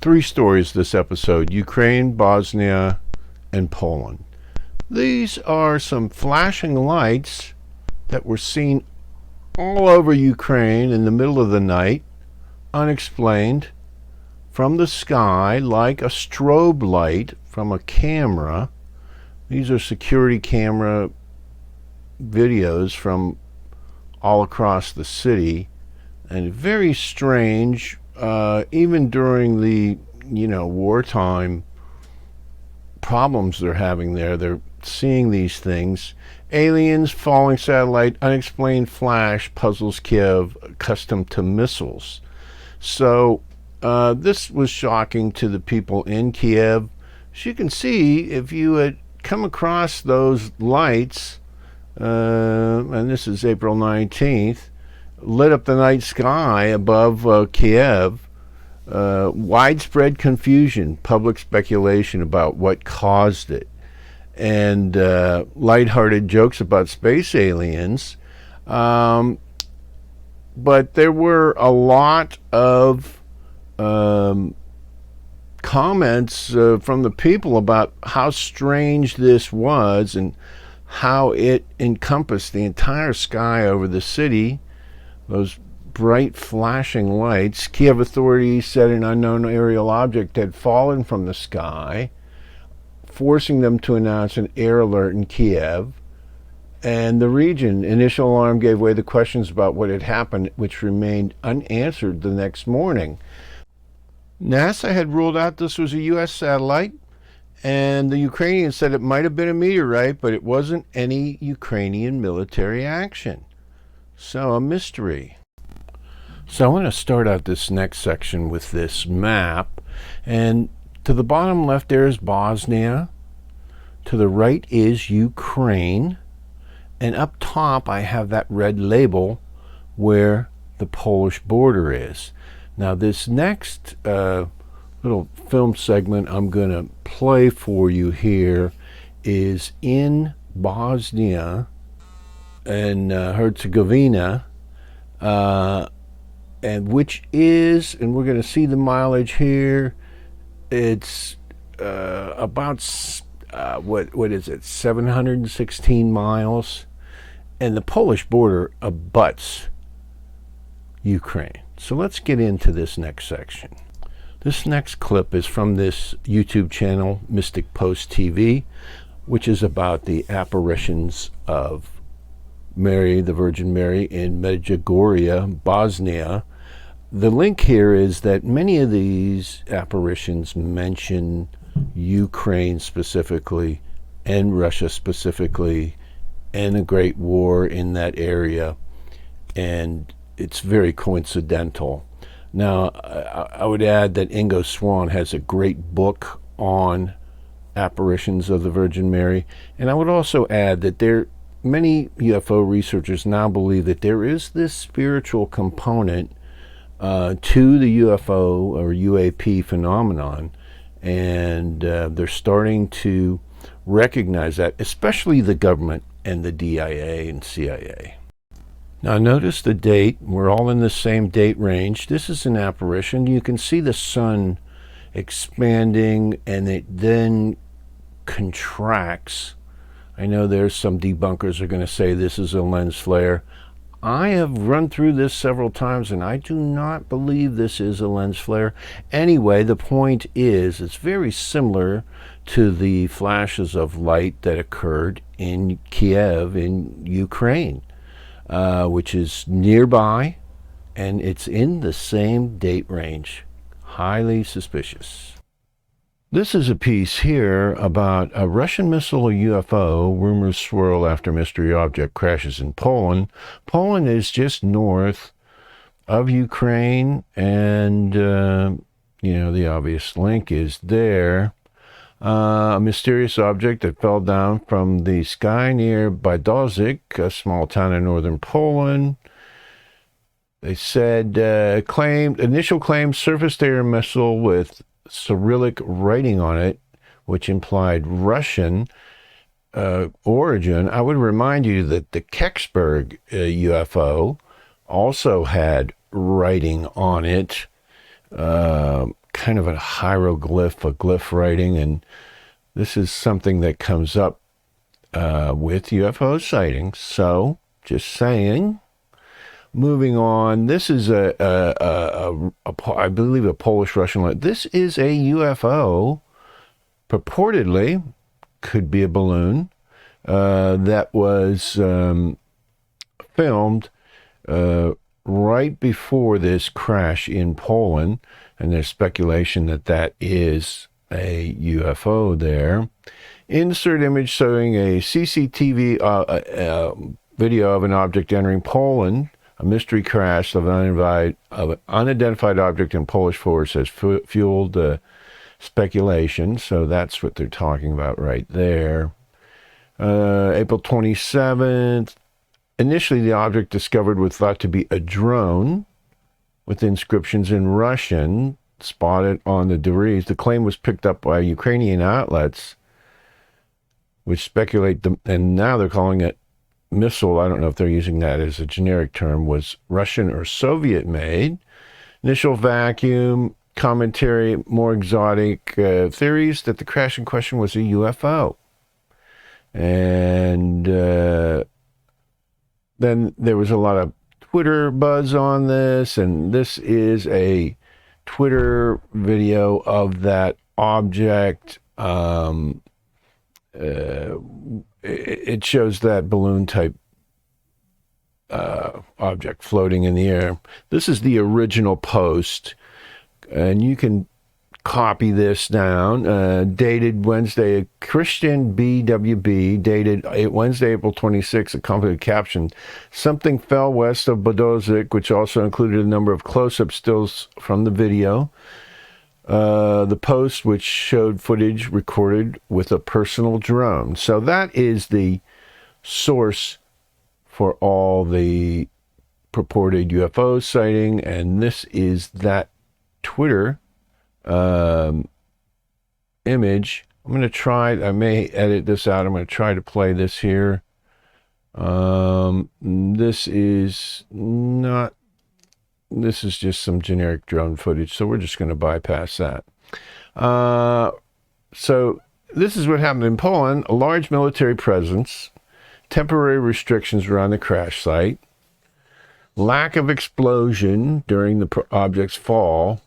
Three stories this episode: Ukraine, Bosnia, and Poland. These are some flashing lights that were seen all over Ukraine in the middle of the night, unexplained, from the sky like a strobe light from a camera. These are security camera videos from all across the city, and very strange. Even during the wartime problems they're having there, they're seeing these things. Aliens, falling satellite, unexplained flash puzzles Kyiv, accustomed to missiles. So this was shocking to the people in Kyiv. As you can see, if you had come across those lights, and this is April 19th, lit up the night sky above Kyiv. Widespread confusion, public speculation about what caused it, and lighthearted jokes about space aliens. But there were a lot of comments from the people about how strange this was and how it encompassed the entire sky over the city. Those bright flashing lights. Kyiv authorities said an unknown aerial object had fallen from the sky, forcing them to announce an air alert in Kyiv and the region. Initial alarm gave way to questions about what had happened, which remained unanswered the next morning. NASA had ruled out this was a U.S. satellite, and the Ukrainians said it might have been a meteorite, but it wasn't any Ukrainian military action. So, a mystery. So I want to start out this next section with this map. And to the bottom left there is Bosnia. To the right is Ukraine. And up top I have that red label where the Polish border is. Now this next little film segment I'm going to play for you here is in Bosnia and Herzegovina, and which is, and we're going to see the mileage here, it's about what is it, 716 miles, and the Polish border abuts Ukraine. So let's get into this next section. This next clip is from this YouTube channel, Mystic Post TV, which is about the apparitions of Mary, the Virgin Mary, in Medjugorje, Bosnia. The link here is that many of these apparitions mention Ukraine specifically and Russia specifically and a great war in that area, and it's very coincidental. Now, I would add that Ingo Swann has a great book on apparitions of the Virgin Mary, and I would also add that many UFO researchers now believe that there is this spiritual component to the UFO or UAP phenomenon, and they're starting to recognize that, especially the government and the DIA and CIA. Now notice the date. We're all in the same date range. This is an apparition. You can see the sun expanding and it then contracts. I know there's some debunkers are going to say this is a lens flare. I have run through this several times and I do not believe this is a lens flare. Anyway, the point is it's very similar to the flashes of light that occurred in Kyiv in Ukraine, which is nearby, and it's in the same date range. Highly suspicious. This is a piece here about a Russian missile or UFO. Rumors swirl after mystery object crashes in Poland. Poland is just north of Ukraine, and the obvious link is there. A mysterious object that fell down from the sky near Bydgoszcz, a small town in northern Poland. They said initial claim surface-to-air missile with Cyrillic writing on it, which implied Russian origin. I would remind you that the Kecksburg UFO also had writing on it, kind of a hieroglyph, a glyph writing, and this is something that comes up with UFO sightings. So, just saying. Moving on, this is I believe a Polish-Russian line. This is a UFO, purportedly, could be a balloon, that was filmed right before this crash in Poland, and there's speculation that that is a UFO there. Insert image showing a CCTV video of an object entering Poland. A mystery crash of an unidentified object in Polish force has fueled speculation, so that's what they're talking about right there. April 27th. Initially, the object discovered was thought to be a drone with inscriptions in Russian spotted on the debris. The claim was picked up by Ukrainian outlets, which speculate, and now they're calling it missile. I don't know if they're using that as a generic term, was Russian or Soviet made. Initial vacuum commentary, more exotic theories that the crash in question was a UFO. And then there was a lot of Twitter buzz on this, and this is a Twitter video of that object. It shows that balloon type object floating in the air. This is the original post, and you can copy this down. Dated Wednesday, Christian BWB, dated Wednesday, April 26th, accompanied caption, "Something fell west of Bodozic," which also included a number of close-up stills from the video. The post, which showed footage recorded with a personal drone. So that is the source for all the purported UFO sighting, and this is that Twitter image. I'm going to try, I may edit this out. I'm going to try to play this here. This is just some generic drone footage, so we're just going to bypass that. So this is what happened in Poland. A large military presence, temporary restrictions around the crash site, lack of explosion during the object's fall,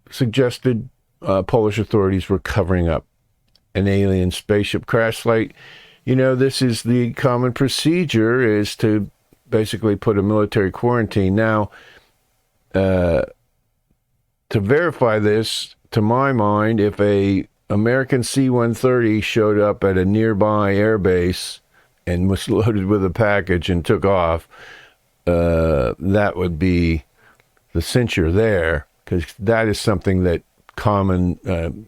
suggested Polish authorities were covering up an alien spaceship crash site. You know, this is the common procedure, is to basically put a military quarantine. Now, to verify this, to my mind, if a American C-130 showed up at a nearby airbase and was loaded with a package and took off, that would be the censure there, because that is something that common,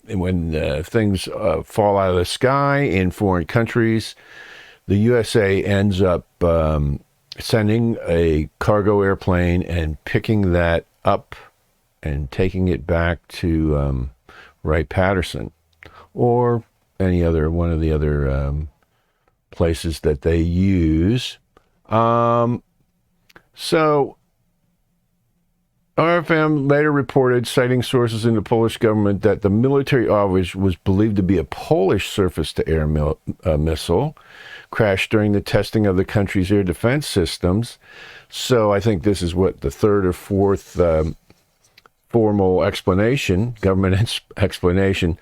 when things fall out of the sky in foreign countries, the USA ends up sending a cargo airplane and picking that up and taking it back to Wright-Patterson or any other one of the other places that they use. So RFM later reported, citing sources in the Polish government, that the military object was believed to be a Polish surface-to-air missile, crashed during the testing of the country's air defense systems. So I think this is what, the third or fourth formal explanation, government explanation.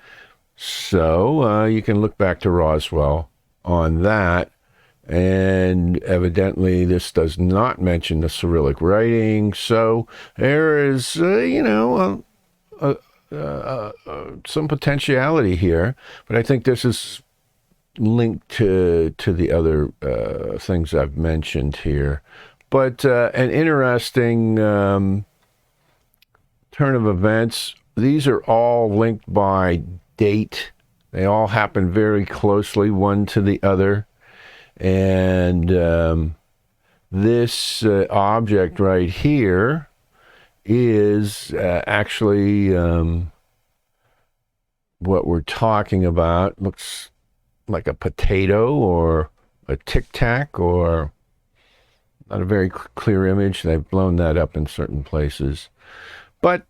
So you can look back to Roswell on that. And evidently this does not mention the Cyrillic writing. So there is, some potentiality here. But I think this is linked to the other things I've mentioned here. But an interesting turn of events. These are all linked by date. They all happen very closely, one to the other. And this object right here is actually what we're talking about. Looks like a potato or a Tic Tac, or not a very clear image. They've blown that up in certain places. But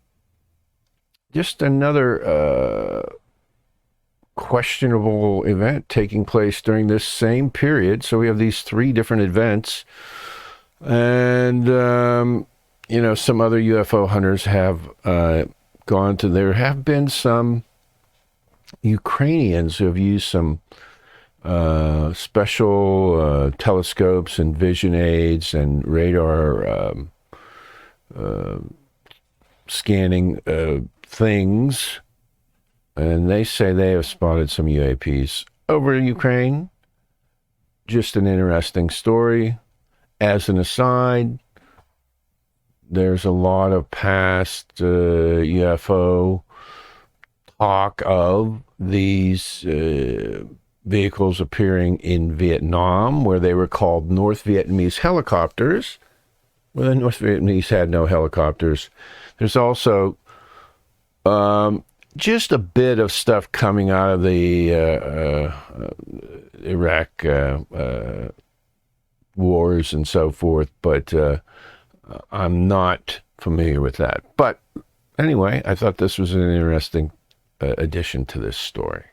just another questionable event taking place during this same period. So we have these three different events. And, some other UFO hunters have gone to, there have been some Ukrainians who have used some special telescopes and vision aids and radar scanning things, and they say they have spotted some UAPs over Ukraine. Just an interesting story. As an aside, there's a lot of past UFO talk of these vehicles appearing in Vietnam, where they were called North Vietnamese helicopters. Well, the North Vietnamese had no helicopters. There's also just a bit of stuff coming out of the Iraq wars and so forth, but I'm not familiar with that. But anyway, I thought this was an interesting addition to this story.